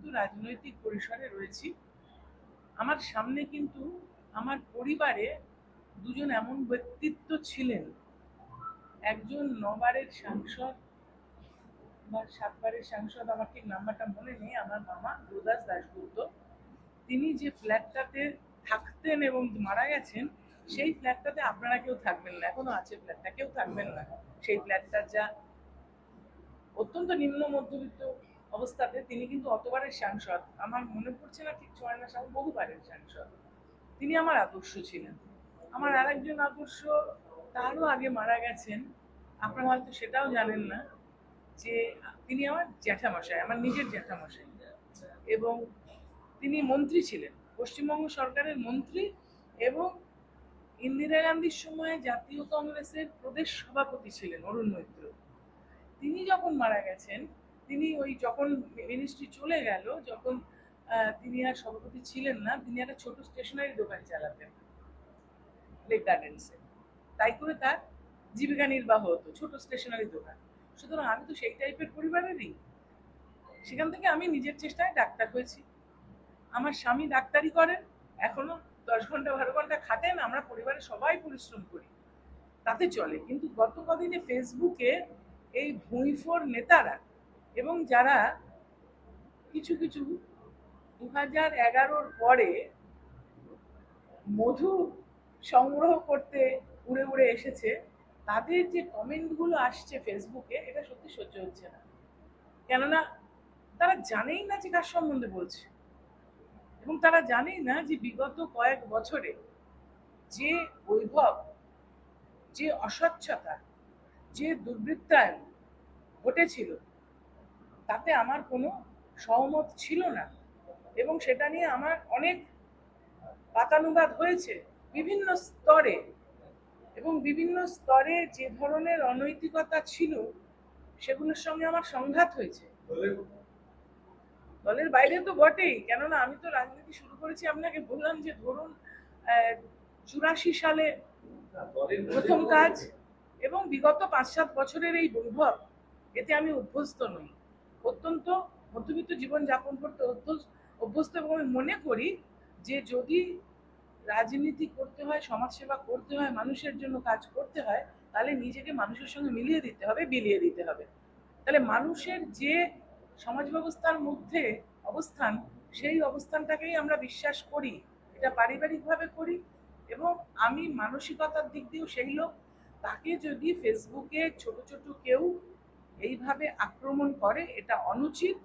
কিন্তু রাজনৈতিক পরিসরে রয়েছি। আমার সামনে কিন্তু আমার পরিবারে দুজন এমন ব্যক্তিত্ব ছিলেন, একজন 9 বারের সাংসদ বা 7 বারের সাংসদ, আমার ঠিক নাম্বারটা মনে নেই, আমার মামা গুরুদাস দাশগুপ্ত। তিনি যে ফ্ল্যাটটাতে থাকতেন এবং মারা গেছেন, সেই ফ্ল্যাটটাতে আপনারা কেউ থাকবেন না, এখনো আছে ফ্ল্যাটটা, কেউ থাকবেন না। সেই ফ্ল্যাটটার যা অত্যন্ত নিম্ন মধ্যবিত্ত অবস্থাতে, তিনি কিন্তু অতবারের সাংসদ, আমার মনে পড়ছে না ঠিক 6 না 7, বহুবারের সাংসদ। তিনি আমার আদর্শ ছিলেন। আমার আরেকজন আদর্শ তারও আগে মারা গেছেন, আপনারা হয়তো সেটাও জানেন না, যে তিনি আমার জ্যাঠামশাই, আমার নিজের জ্যাঠামশাই, এবং তিনি মন্ত্রী ছিলেন, পশ্চিমবঙ্গ সরকারের মন্ত্রী, এবং ইন্দিরা গান্ধীর সময় জাতীয় কংগ্রেসের প্রদেশ সভাপতি ছিলেন অরুণ মৈত্র। তিনি যখন মারা গেছেন, তিনি ওই যখন মিনিস্ট্রি চলে গেল, যখন তিনি আর সভাপতি ছিলেন না, তিনি একটা ছোট স্টেশনারি দোকান চালাতেন লেক গার্ডেন্সে। তাই করে তার জীবিকা নির্বাহ হতো, ছোট স্টেশনারি দোকান। সুতরাং আমি তো সেই টাইপের পরিবারেরই। সেখান থেকে আমি নিজের চেষ্টায় ডাক্তার হয়েছি। আমার স্বামী ডাক্তারি করেন, এখনো 10 ঘন্টা 12 ঘন্টা খাটেন, আমরা পরিবারের সবাই পরিশ্রম করি, তাতে চলে। কিন্তু গত কদিনে ফেসবুকে এই ভুঁইফোর নেতারা এবং যারা কিছু কিছু 2011-র পরে মধু সংগ্রহ করতে উড়ে উড়ে এসেছে, তাদের যে কমেন্টগুলো আসছে ফেসবুকে, এটা সত্যি সহ্য হচ্ছে না। কেননা তারা জানেই না যে কার সম্বন্ধে বলছে, এবং তারা জানেই না যে বিগত কয়েক বছরে যে বৈভব, যে অস্বচ্ছতা, যে দুর্বৃত্তায়ন ঘটেছিল, তাতে আমার কোনো সহমত ছিল না, এবং সেটা নিয়ে আমার অনেক বাতানুবাদ হয়েছে বিভিন্ন স্তরে। এবং বিভিন্ন স্তরে যে ধরনের অনৈতিকতা ছিল, সেগুলোর সঙ্গে আমার সংঘাত হয়েছে। দলের বাইরে তো বটেই, কেননা আমি তো রাজনীতি শুরু করেছি, আপনাকে বললাম যে ধরুন 84 সালে প্রথম কাজ, এবং বিগত 5-7 বছরের এই বৈভব, এতে আমি অভ্যস্ত নই। অত্যন্ত মধ্যবিত্ত জীবন যাপন করতে অভ্যস্ত, এবং আমি মনে করি যে যদি রাজনীতি করতে হয়, সমাজসেবা করতে হয়, মানুষের জন্য কাজ করতে হয়, তাহলে নিজেকে মানুষের সঙ্গে মিলিয়ে দিতে হবে, বিলিয়ে দিতে হবে। তাহলে মানুষের যে সমাজ ব্যবস্থার মধ্যে অবস্থান, সেই অবস্থানটাকেই আমরা বিশ্বাস করি, এটা পারিবারিকভাবে করি। এবং আমি মানসিকতার দিক দিয়েও সেই লোক। তাকে যদি ফেসবুকে ছোট ছোট কেউ এইভাবে আক্রমণ করে, এটা অনুচিত,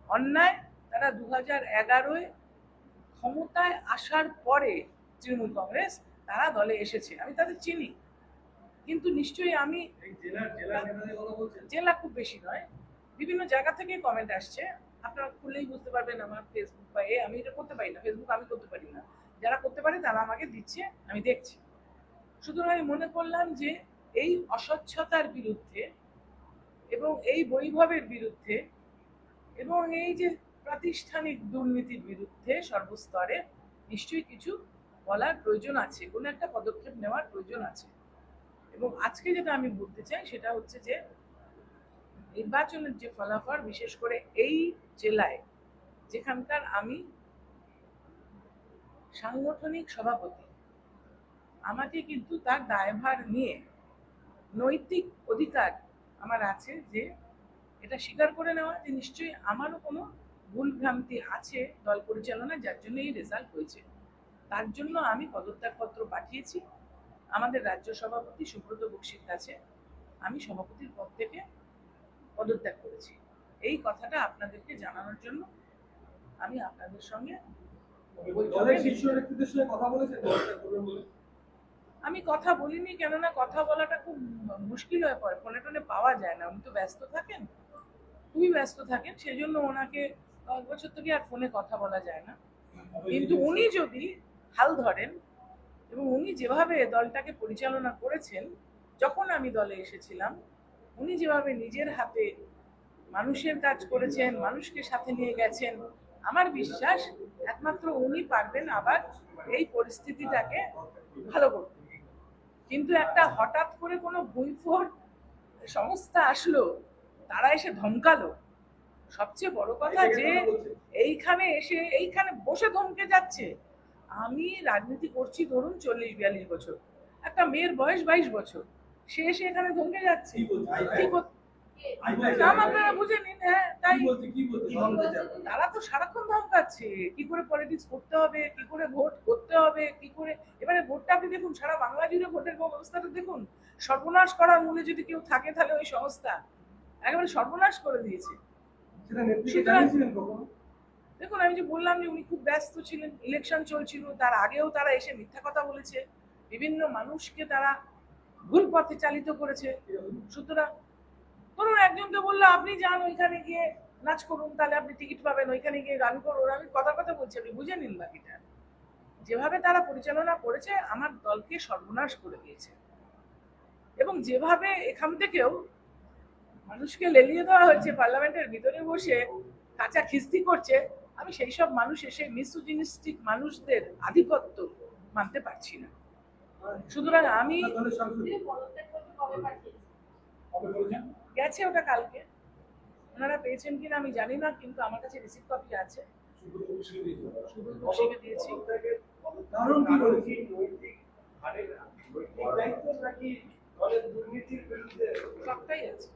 অন্যায়। তারা 2011-য় ক্ষমতায় আসার পরে তৃণমূল কংগ্রেস, তারা দলে এসেছে, আমি তাদের চিনি, কিন্তু নিশ্চয়ই আমি জেলা খুব বেশি নয়, বিভিন্ন জায়গা থেকে কমেন্ট আসছে, আপনারা খুললেই বুঝতে পারবেন আমার ফেসবুক বা আমি এটা করতে পারি না, ফেসবুক আমি করতে পারি না, যারা করতে পারে তারা আমাকে দিচ্ছে, আমি দেখছি। সুতরাং আমি মনে করলাম যে এই অস্বচ্ছতার বিরুদ্ধে এবং এই বৈভবের বিরুদ্ধে এবং এই যে প্রাতিষ্ঠানিক দুর্নীতির বিরুদ্ধে সর্বস্তরে নিশ্চয়ই কিছু বলার প্রয়োজন আছে, কোনো একটা পদক্ষেপ নেওয়ার প্রয়োজন আছে। এবং আজকে যেটা আমি বলতে চাই সেটা হচ্ছে যে নির্বাচনের যে ফলাফল, বিশেষ করে এই জেলায় যেখানকার আমি সাংগঠনিক সভাপতি, আমাকে কিন্তু তার দায়ভার নিয়ে নৈতিক অধিকার আমার আছে যে এটা স্বীকার করে নেওয়া যে নিশ্চয়ই আমারও কোনো ভুল ভ্রান্তি আছে দল পরিচালনা, যার জন্য এই রেজাল্ট হয়েছে। তার জন্য আমি পদত্যাগপত্র পাঠিয়েছি আমাদের রাজ্য সভাপতি সুব্রত বক্সির কাছে। আমি সভাপতির পদ থেকে পদত্যাগ করেছি। এই কথাটা আপনাদেরকে জানানোর জন্য আমি আপনাদের সঙ্গে আমি কথা বলিনি, কেননা কথা বলাটা খুব মুশকিল হয়ে পড়ে, ফোনে টোনে পাওয়া যায় না, উনি তো ব্যস্ত থাকেন, খুবই ব্যস্ত থাকেন, সেজন্য ওনাকে 10 বছর থেকে আর ফোনে কথা বলা যায় না। কিন্তু উনি যদি হাল ধরেন এবং উনি যেভাবে দলটাকে পরিচালনা করেছেন, যখন আমি দলে এসেছিলাম, উনি যেভাবে নিজের হাতে মানুষের কাজ করেছেন, মানুষকে সাথে নিয়ে গেছেন, আমার বিশ্বাস একমাত্র উনি পারবেন আবার এই পরিস্থিতিটাকে ভালো করতে। কিন্তু একটা হঠাৎ করে কোনো ভুঁইফোর সংস্থা আসলো, তারা এসে ধমকালো। সবচেয়ে বড় কথা যে এখানে এসে এইখানে বসে ধমকে যাচ্ছে। আমি রাজনীতি করছি ধরুন 40-42 বছর, একটা মেয়ের বয়স 22 বছর, সে এসে এখানে ধমকে যাচ্ছে। নাম আপনারা বুঝে নিন। হ্যাঁ, তাই তারা তো সারাক্ষণ ধমকাচ্ছে কি করে পলিটিক্স করতে হবে, কি করে ভোট করতে হবে, কি করে। এবারে ভোটটা আপনি দেখুন, সারা বাংলা জুড়ে ভোটের ব্যবস্থাটা দেখুন। সর্বনাশ করার মূলে যদি কেউ থাকে তাহলে ওই সংস্থা একেবারে সর্বনাশ করে দিয়েছে। দেখুন, আমি যে বললাম যে উনি খুব ব্যস্ত ছিলেন, ইলেকশন চলছিল, তার আগেও তারা এসে মিথ্যা কথা বলেছে, বিভিন্ন মানুষকে তারা ভুল পথে চালিত করেছে। সুতরাং ধরুন একজনকে বললো আপনি যান ওইখানে গিয়ে নাচ করুন, তাহলে আপনি টিকিট পাবেন, ওইখানে গিয়ে গান করুন। আমি কথা বলছি, আপনি বুঝে নিন বাকিটা। যেভাবে তারা পরিচালনা করেছে আমার দলকে সর্বনাশ করে দিয়েছে, এবং যেভাবে এখান থেকেও মানুষকে লেলিয়ে দেওয়া হয়েছে পার্লামেন্টের ভিতরে বসে কাঁচা খিস্তি করছে, আমি সেই সব মানুষ এসে মিসোজিনিস্টিক মানুষদের আধিপত্য মানতে পারছি না। সুতরাং আমি গেছে ওটা কালকে, ওনারা পেয়েছেন কিনা আমি জানি না, কিন্তু আমার কাছে রিসিপ্ট কপি আছে। শুধু দিয়েছি। সবটাই আছে।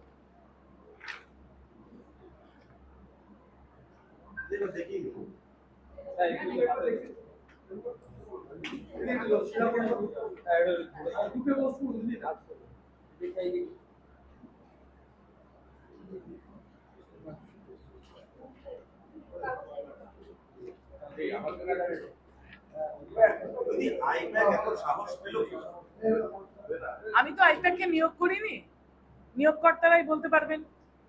আমি তো আইপ্যাককে নিয়োগ করিনি, নিয়োগকর্তারাই বলতে পারবেন।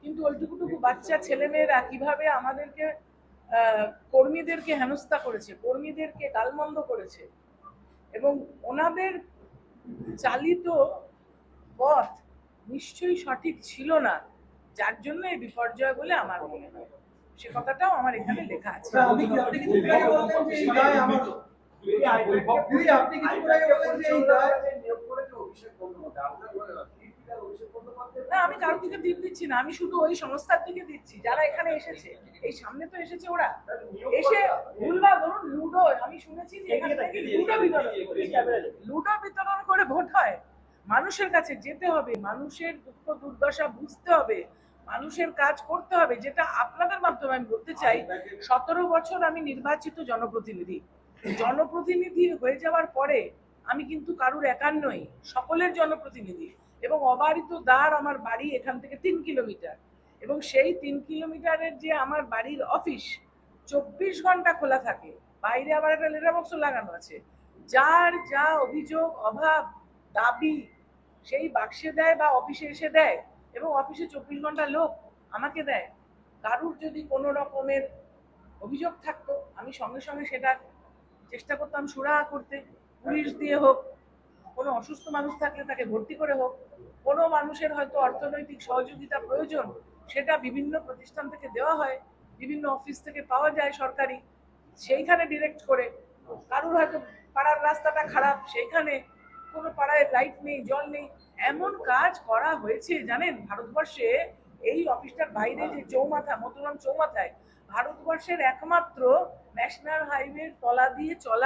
কিন্তু ওইটুকুটুকু বাচ্চা ছেলেমেয়েরা কিভাবে আমাদেরকে কর্মীদেরকে হেনস্থা করেছে, কর্মীদেরকে গালমন্দ করেছে, এবং ওনাদের চালিত পথ নিশ্চয়ই সঠিক ছিল না, যার জন্য এই বিপর্যয় বলে আমার মনে হয়। সে কথাটাও আমার এখানে লেখা আছে। না, আমি কারোর দিকে তীর দিচ্ছি না, আমি শুধু ওই সংস্থার দিকে দিচ্ছি যারা এখানে এসেছে। এই সামনে তো এসেছে, ওরা এসে ভুলভাল ধরুন লুডো, আমি শুনেছি যে লুডো বিতরণ করে ভোট হয়। মানুষের কাছে যেতে হবে, মানুষের দুঃখ দুর্দশা বুঝতে হবে, মানুষের কাজ করতে হবে, যেটা আপনাদের মাধ্যমে আমি বলতে চাই। 17 বছর আমি নির্বাচিত জনপ্রতিনিধি হয়ে যাওয়ার পরে আমি কিন্তু কারুর একার নই, সকলের জনপ্রতিনিধি। এবং অবারিত দ্বার আমার বাড়ি এখান থেকে 3 কিলোমিটার, এবং সেই 3 কিলোমিটারের যে আমার বাড়ির অফিস 24 ঘন্টা খোলা থাকে, বাইরে আবার একটা লেটার বক্স লাগানো আছে। যার যা অভিযোগ, অভাব, দাবি সেই বাক্সে দেয় বা অফিসে এসে দেয়, এবং অফিসে 24 ঘন্টা লোক আমাকে দেয়। কারুর যদি কোনো রকমের অভিযোগ থাকতো আমি সঙ্গে সঙ্গে সেটা চেষ্টা করতাম সুরাহা করতে, পুলিশ দিয়ে হোক, কোনো অসুস্থ মানুষ থাকলে তাকে ভর্তি করে হোক, কোনো মানুষের হয়তো অর্থনৈতিক সহযোগিতা প্রয়োজন, সেটা বিভিন্ন প্রতিষ্ঠান থেকে দেওয়া হয়, বিভিন্ন অফিস থেকে পাওয়া যায় সরকারি, সেইখানে ডিরেক্ট করে। কারুর হয়তো পাড়ার রাস্তাটা খারাপ, সেইখানে কোনো পাড়ায় লাইট নেই, জল নেই, এমন কাজ করা হয়েছে জানেন ভারতবর্ষে। এই অফিসটার বাইরে যে চৌমাথা, মতুরাম চৌমাথায় ভারতবর্ষের একমাত্র ন্যাশনাল হাইওয়ের তলা দিয়ে চলা